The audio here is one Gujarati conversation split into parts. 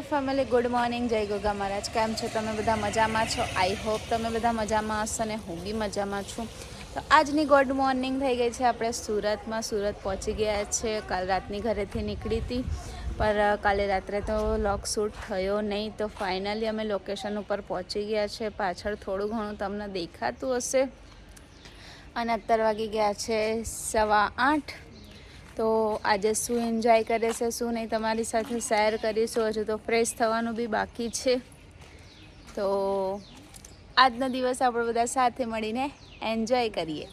ફેમિલી, ગુડ મોર્નિંગ, જય ગોગા મહારાજ. કેમ છો તમે બધા? મજામાં છો? આઈ હોપ તમે બધા મજામાં હશો અને હું બી મજામાં છું. તો આજની ગુડ મોર્નિંગ થઈ ગઈ છે. આપણે સુરત પહોંચી ગયા છે. કાલ રાતની ઘરેથી નીકળી હતી, પર કાલે રાત્રે તો લોક શૂટ થયો નહીં. તો ફાઇનલી અમે લોકેશન ઉપર પહોંચી ગયા છે. પાછળ થોડું ઘણું તમને દેખાતું હશે. અને અત્યારે વાગી ગયા છે 8:15. તો આજે શું એન્જોય કરે છે શું નહીં તમારી સાથે શેર કરીશું. હજુ તો ફ્રેશ થવાનું બી બાકી છે. તો આજનો દિવસ આપણે બધા સાથે મળીને એન્જોય કરીએ.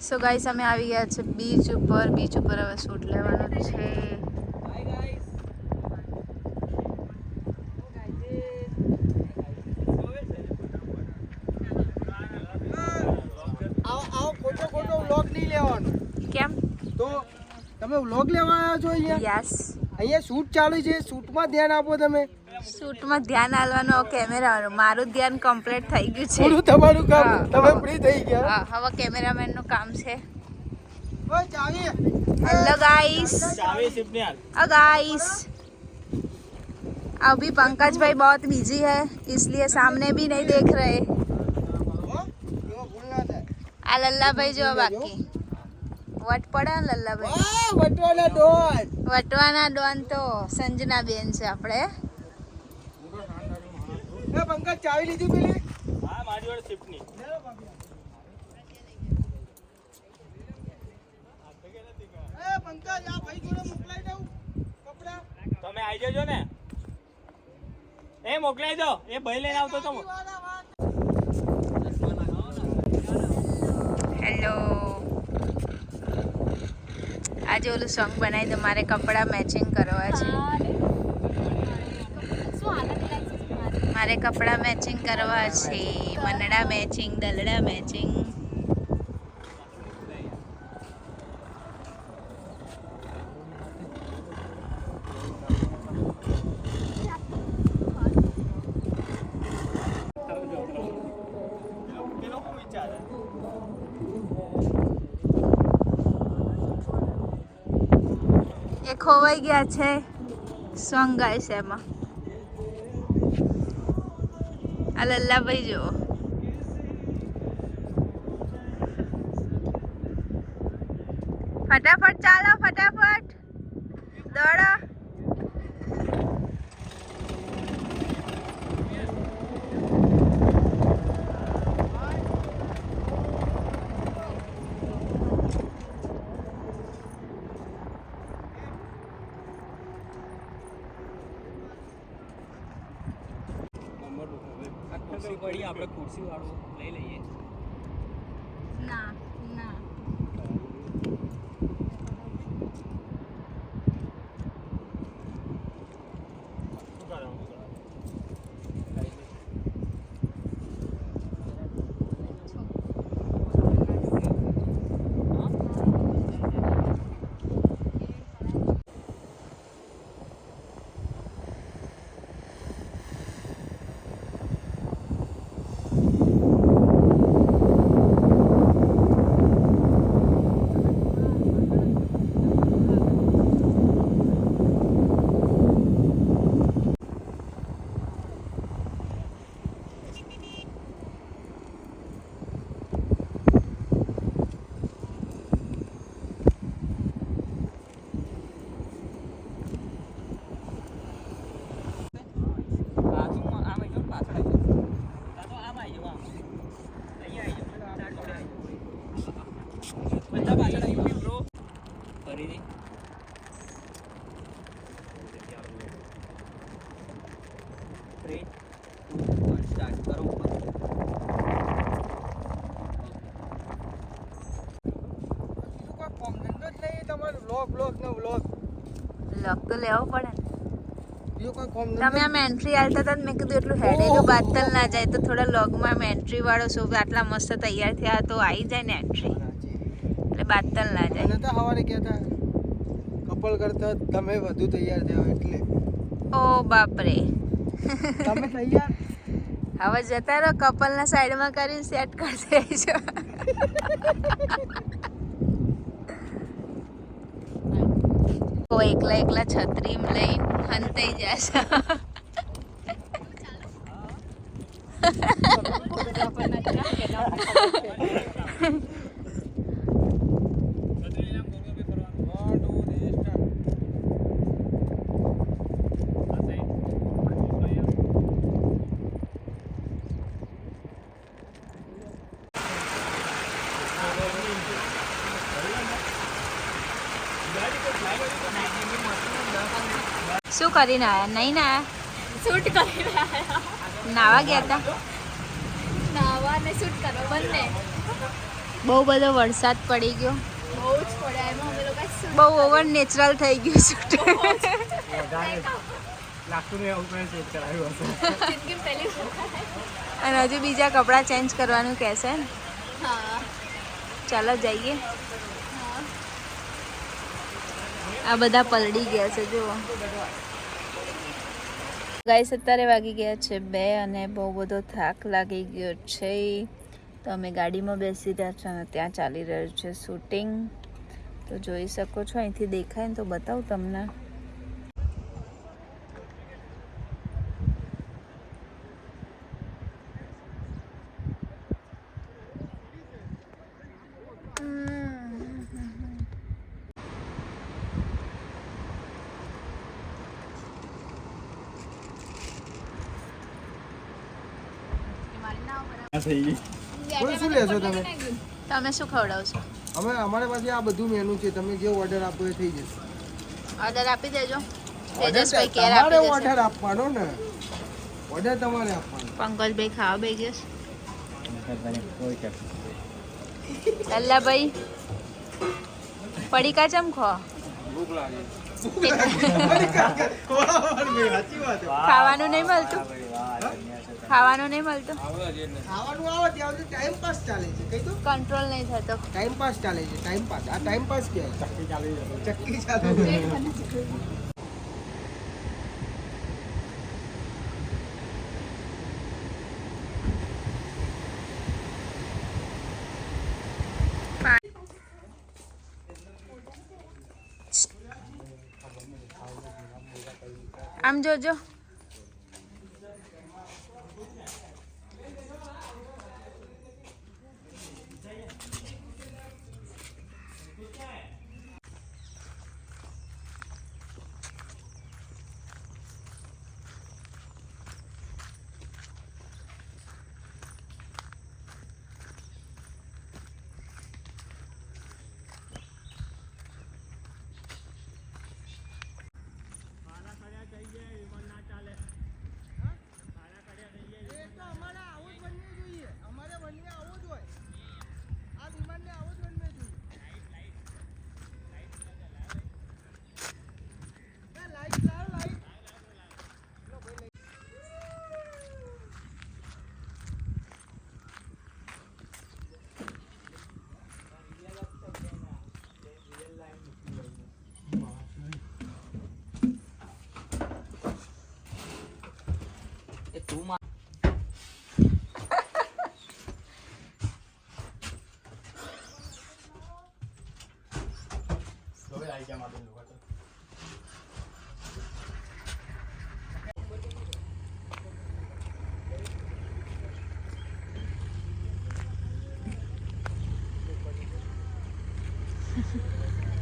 સો ગાઈસ, અમે આવી ગયા છે બીચ ઉપર. બીચ ઉપર હવે શૂટ લેવાનું છે. કેમ? તો તમે વ્લોગ લેવા આવ્યા છો અહીંયા? યસ, અહીંયા શૂટ ચાલુ છે. શૂટમાં ધ્યાન આપો તમે. શૂટમાં ધ્યાન આલવાનું, કેમેરાનું. મારું ધ્યાન કમ્પ્લીટ થઈ ગયું છે. પૂરું તમારું કામ, તમે ફ્રી થઈ ગયા. હા, હવે કેમેરામેનનું કામ છે. ઓય ચાવી. हेलो गाइस, गाइस अभी पंकज भाई बहुत बिजी है, इसलिए सामने भी नहीं देख रहे. आ लल्ला भाई जो बाकी वट पड़ा ने लल्ला भाई. વટવાના ડોન. વટવાના ડોન તો સંજના બેન છે આપણે. એ પંકજ ચાવી લીધી પેલી? હા, મારી જોડે શિફ્ટની. એ પંકજ આ ભાઈ જોડે મોકલાઈ દઉં કપડા. તમે આવી જજો ને. એ મોકલાઈ દો. એ ભાઈ લઈને આવતો તો. હેલો, આજે ઓલું સોંગ બનાવી દો. મારે કપડાં મેચિંગ કરવા છે. મારે કપડાં મેચિંગ કરવા છે. મનડા મેચિંગ, દલડા મેચિંગ. એ ખોવાઈ ગયા છે સોંગ ગાય છે એમાં. આ લલ્લાભાઈ જુઓ. ફટાફટ ચાલો, ફટાફટ દોડો. ખુરશી પડી, આપણે ખુરશી વાળું લઈ લઈએ. ના ના, 3 2 1 સ્ટાર્ટ કરો ઉપર બીજું કોઈ કામ ધંધો જ નહીં તમારું વ્લોગ ને વ્લોગ લોક તો લેવો પડે ને. બીજું કોઈ કામ તમે ધંધો આમ એન્ટ્રી આલતા હતા મેં કીધું એટલું હેડેલું બાતલ ના જાય તો થોડા લોગમાં આમ એન્ટ્રી વાળો શો આટલા મસ્ત તૈયાર થયા તો આવી જાય ને એન્ટ્રી એટલે બાતલ ના જાય. મને તો સવારે કહેતા કપલ કરતા તમે વધુ તૈયાર થયા એટલે ઓ બાપરે. તમે તૈયાર હવે જતા રહો કપલના સાઈડમાં કરીને સેટ કરી દેજો. ઓ એકલા એકલા છત્રી લઈને હંતાઈ જશે. શું કરીને આયા? નહીં ના આયા? શૂટ કરીને આવ્યા. નાવા ગયા હતા? નાવા ને શૂટ કરવા બંને બહુ બધો વરસાદ પડી ગયો, બહુ જ પડ્યા. એમાં અમે લોકો શૂટ બહુ ઓવર નેચરલ થઈ ગયું શૂટ. જિંદગી પહેલી વખત. અને હજુ બીજા કપડાં ચેન્જ કરવાનું કહેશે ને. હા ચાલો જઈએ. હા આ બધા પલળી ગયા છે જુઓ. ગાઈસ અત્યારે વાગી ગયા છે 2 અને બહુ બધો થાક લાગી ગયો છે તો અમે ગાડીમાં બેસી રહ્યા છે અને ત્યાં ચાલી રહ્યું છે શૂટિંગ. તો જોઈ શકો છો, અહીંથી દેખાય ને તો બતાવું તમને. બોલ શું લેશો તમે? તમે શું ખવડાવશો? અમે અમારી પાસે આ બધું મેનુ છે, તમે જે ઓર્ડર આપો એ થઈ જશે. ઓર્ડર આપી દેજો. ઓર્ડર તેજસભાઈ કેર તમારે આપી દેશે. ઓર્ડર આપવાનો ને, ઓર્ડર તમારે આપવાનો. પંકજભાઈ ખાવા બે ગયો છે. લલ્લાભાઈ પડીકા ચમ ખો? ભૂખ લાગે. ખાવાનું નહીં મળતું? ખાવાનું નહીં મળતું? ખાવાનું આવે ત્યાં સુધી ટાઈમ પાસ ચાલે છે. કઈ તો કંટ્રોલ નહીં થતો. ટાઈમ પાસ ચાલે છે. ટાઈમ પાસ, આ ટાઈમ પાસ કહેવાય. ચક્કી ચાલે છે. આમ જોજો.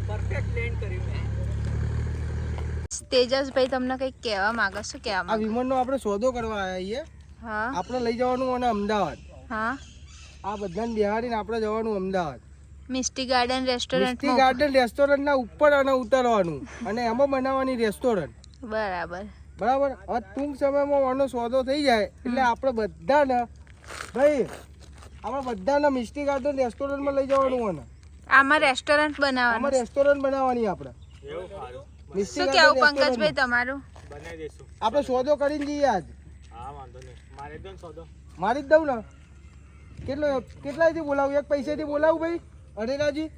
પરફેક્ટ લેન્ડ કર્યું મેં. તેજસભાઈ તમને કંઈક કહેવા માંગો છો? કહેવા આ માંગો? વિમાનનો આપણે સોદો કરવા આવ્યા છીએ. હા આપણે લઈ જવાનું અને અમદાવાદ. હા. આ બધાને બિહારીને આપણે જવાનું Ahmedabad. Misty garden restaurant. Garden રેસ્ટોરન્ટના ઉપર અને ઉતરવાનું અને એમાં બનાવવાની રેસ્ટોરન્ટ. બરાબર. બરાબર. હવે ટૂંક સમયમાં આનો સોદો થઈ જાય એટલે આપણે બધાને ભાઈ આપણે બધાને મિસ્ટી ગાર્ડન રેસ્ટોરન્ટમાં લઈ જવાનું હોય ને. આમાં રેસ્ટોરન્ટ બનાવવાનું. આમાં રેસ્ટોરન્ટ બનાવવાની આપણે. એવું સારું. મિસ્ટી શું ગાર્ડન કેવું પંકજભાઈ રેસ્ટોરન્ટમાં. તમારું? બનાવી દઈશું. આપણે સોદો કરીને જઈએ આજ. હા વાંધો નહીં. મારે દો ને સોદો. મારી જ દઉં ને. કેટલાથી બોલાવું? એક પૈસેથી બોલાવું ભાઈ અરેરાજી?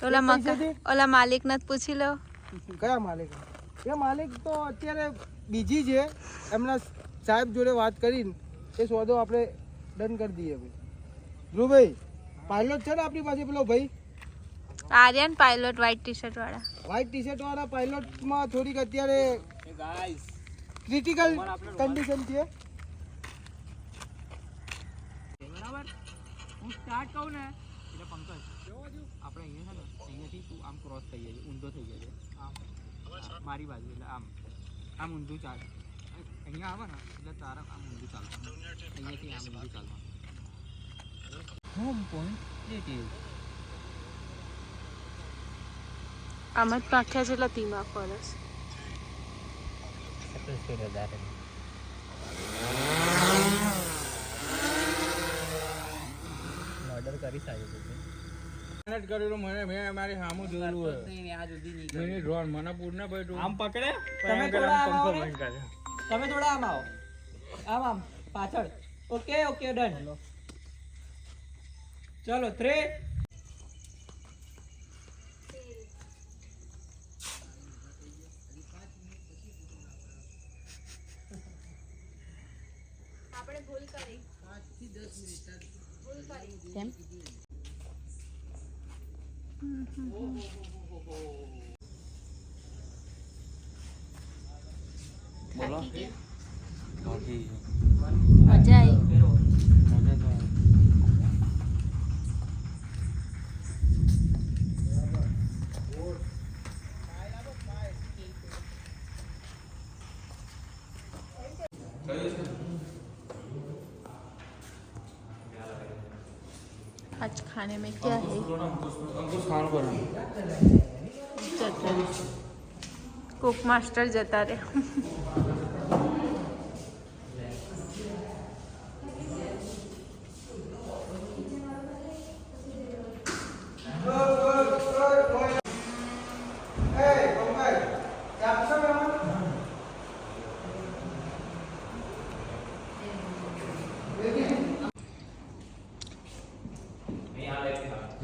ઓલા એક પૈસેથી? ઓલા માલિકને જ પૂછી લો. કયા માલિક? એ માલિક તો અત્યારે બીજી છે. એમના સાહેબ જોડે વાત કરીને એ સોદો આપણે ડન કરી દઈએ ભાઈ. ધ્રુવભાઈ પાયલોટ છે ને આપણી પાસે પેલો ભાઈ Aryan pilot white T shirt વાળા. વ્હાઈટ ટી શર્ટ વાળા પાયલોટમાં થોડીક અત્યારે એ ગાઈસ ક્રિટિકલ કન્ડિશન છે. બરાબર હું સ્ટાર્ટ કહું ને એટલે પંકજ આપણે અહીંયા છે ને અહીંયાથી તું આમ ક્રોસ થઈ જાય ઊંધો થઈ જાય આમ મારી બાજુ એટલે આમ આમ ઊંધું ચાલ અહીંયા આવે ને એટલે તારા આમ ઊંધું ચાલવાનું અહીંયાથી આમ ઊંધું ચાલવાનું હોમ પોઈન્ટ ઇટ ઇઝ આમાં જ પાખ્યા છે એટલે ધીમા ફરસ. ઓર્ડર કરી સારી મહેનત કરેલું મેં મારી સામું જોયેલું હોય. આ સુધી નહીં મિનિટ રોડ મને પૂર ના પડ્યું. આમ પકડે તમે પણ થોડા આમ આમ પંખો આવો ને. બંધ કરે. તમે થોડા આમ આવો આમ પાછળ ઓકે ઓકે ડન ચલો 3 આપણે ભૂલ કરી. કેમ? બોલો. મજા આવી. आज खाने में क्या है? चटनी. कुक मास्टर जता रहे.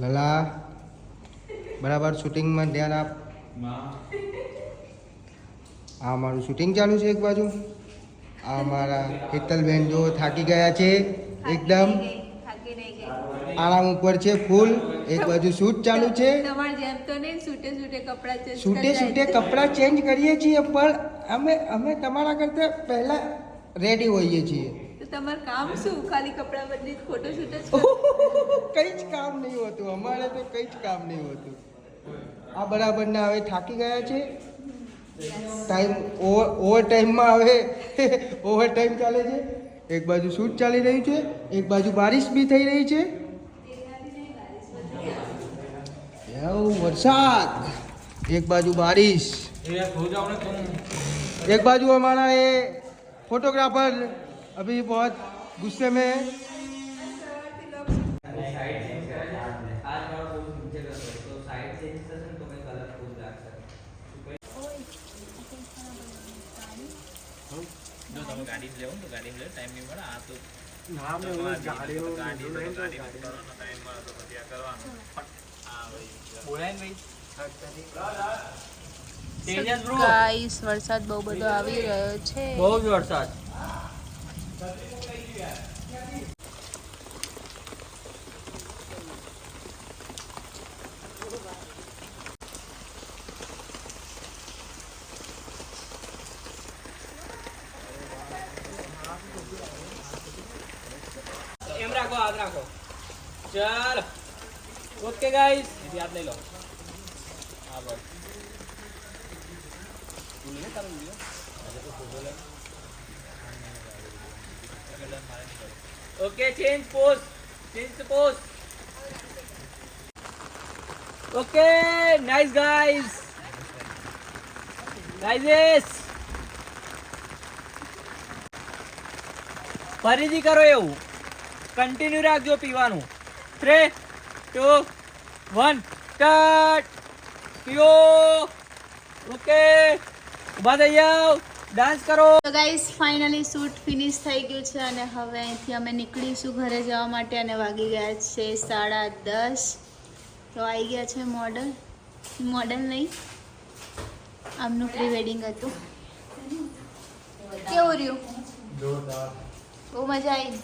લલા બરાબર શૂટિંગમાં ધ્યાન આપ. આ મારું શૂટિંગ ચાલુ છે એક બાજુ. આ મારા હેતલબેન જો થાકી ગયા છે એકદમ આરામ ઉપર છે ફૂલ. એક બાજુ શૂટ ચાલુ છે. તમારે જેમ તો નહીં છૂટે છૂટે કપડાં change છૂટે કરી છૂટે જાય છે. કપડાં ચેન્જ કરીએ છીએ પણ અમે તમારા કરતાં પહેલાં રેડી હોઈએ છીએ. તો તમારું કામ શું? ખાલી કપડાં બદલી ફોટો શૂટ જ કંઈ જ કામ નહીં હોતું અમારે તો કંઈ જ કામ નહીં હોતું. આ બરાબરના હવે થાકી ગયા છે. ટાઈમ ઓવર ટાઈમમાં હવે ઓવર ટાઈમ ચાલે છે. એક બાજુ શૂટ ચાલી રહ્યું છે, એક બાજુ બારિશ બી થઈ રહી છે. વરસાદ, એક બાજુ बारिश, एक बाजू हमारा ये फोटोग्राफर अभी बहुत गुस्से में है. જો તમે ગાડી લેવો ને તો ગાડી લે ટાઈમ નહીં મળે. આ તો ના મેં ગાડી કરો ને ટાઈમ મળે તો પછી આ કરવાનું. હા ભાઈ બોલાય ને ભાઈ તેજસ બ્રો ગાઈસ વરસાદ બહુ બધો આવી રહ્યો છે. બહુ જ વરસાદ. એમ રાખો હાથ રાખો. ચાલ ઓકે ગાઈસ યાદ લઈ લો. હા બસ okay change pose okay nice guys ફરીથી કરો એવું કન્ટિન્યુ રાખજો પીવાનું 3 2 1 સ્ટાર્ટ પીઓ ઓકે ઊભા થઈ જાઓ ડાન્સ કરો તો ગાઈસ ફાઇનલી શૂટ ફિનિશ થઈ ગયું છે અને હવે અહીંથી અમે નીકળીશું ઘરે જવા માટે અને વાગી ગયા છે 10:30 તો આવી ગયા છે મોડલ નહીં આમનું પ્રી વેડિંગ હતું કેવું રહ્યું બહુ મજા આવી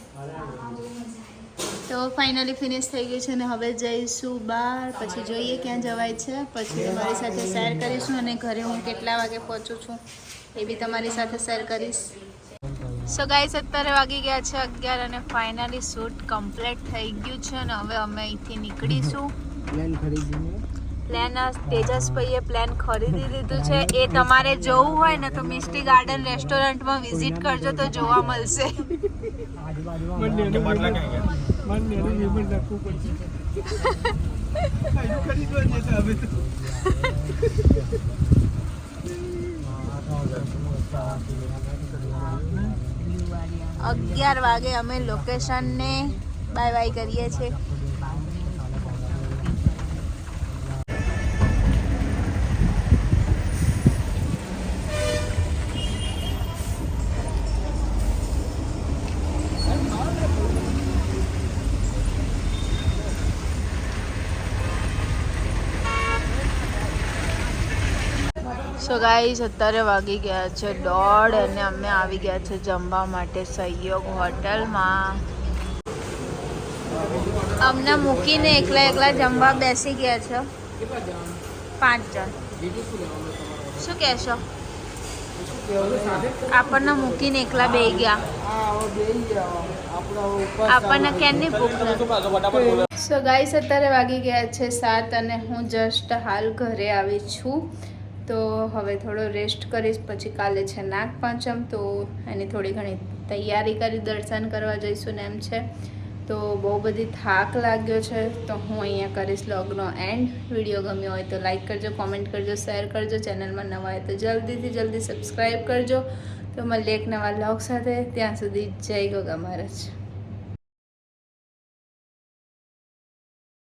તો ફાઇનલી ફિનિશ થઈ ગયું છે અને હવે જઈશું બહાર પછી જોઈએ ક્યાં જવાય છે પછી તમારી સાથે શેર કરીશું અને ઘરે હું કેટલા વાગે પહોંચું છું એ બી તમારી સાથે શેર કરીશ સો ગાઈસ અત્યારે વાગી ગયા છે 11 અને ફાઇનલી શૂટ કમ્પ્લીટ થઈ ગયું છે અને હવે અમે અહીંથી નીકળીશું પ્લાન તેજસભાઈએ પ્લાન ખરીદી લીધું છે એ તમારે જોવું હોય ને તો મિસ્ટી ગાર્ડન રેસ્ટોરન્ટમાં વિઝિટ કરજો તો જોવા મળશે અગિયાર વાગે અમે લોકેશનને બાય બાય કરીએ છીએ સો ગાઈઝ અત્યારે વાગી ગયા છે 1:30 અને અમે આવી ગયા છે જમવા માટે સહયોગ હોટલમાં અમને મૂકીને એકલા જમવા બેસી ગયા છે 5 જણ શું કહેશો આપણને મૂકીને એકલા બેસી ગયા આપણને ક્યાંની ભૂખ લાગી સો ગાઈઝ અત્યારે વાગી ગયા છે 7 અને હું જસ્ટ હાલ ઘરે આવી છું તો હવે થોડો રેસ્ટ કરીશ પછી કાલે છે નાગપંચમ તો એની થોડી ઘણી તૈયારી કરી દર્શન કરવા જઈશું ને એમ છે તો બહુ બધી થાક લાગ્યો છે તો હું અહીંયા કરીશ વ્લોગનો એન્ડ વિડીયો ગમ્યો હોય તો લાઈક કરજો કોમેન્ટ કરજો શેર કરજો ચેનલમાં નવા હોય તો જલ્દીથી જલ્દી સબસ્ક્રાઈબ કરજો તો મળીએ એક નવા વ્લોગ સાથે ત્યાં સુધી જય ગોગા મહારાજ